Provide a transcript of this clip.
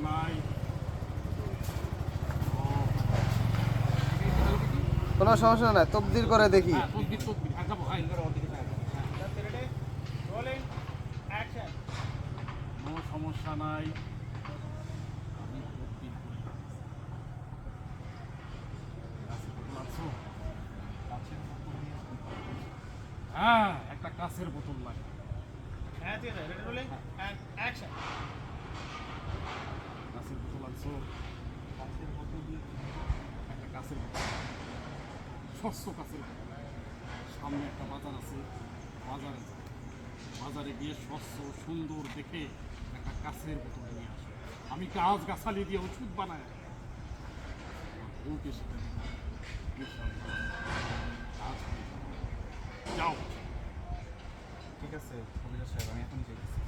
নাই। কোনো সমস্যা নাই, তকদির করে দেখি। তকদির তকদির যাবো। কোনো সমস্যা নাই, আমি তকদির করে হ্যাঁ, একটা কাছের বোতল লাগে। কাছের বোতল আনছো? কাছের বোতল দিয়ে একটা কাছের বোতল, স্বচ্ছ কাছের বোতল। সামনে একটা বাজার আছে, বাজারে যাও। বাজারে গিয়ে স্বচ্ছ সুন্দর দেখে একটা কাছের বোতল নিয়ে আসো। আমি গাছ গাছালি দিয়ে ওষুধ বানাই, বউকে সেটা যাও। ঠিক আছে কবিরাজ সাহেব, আমি এখন যেতেছি।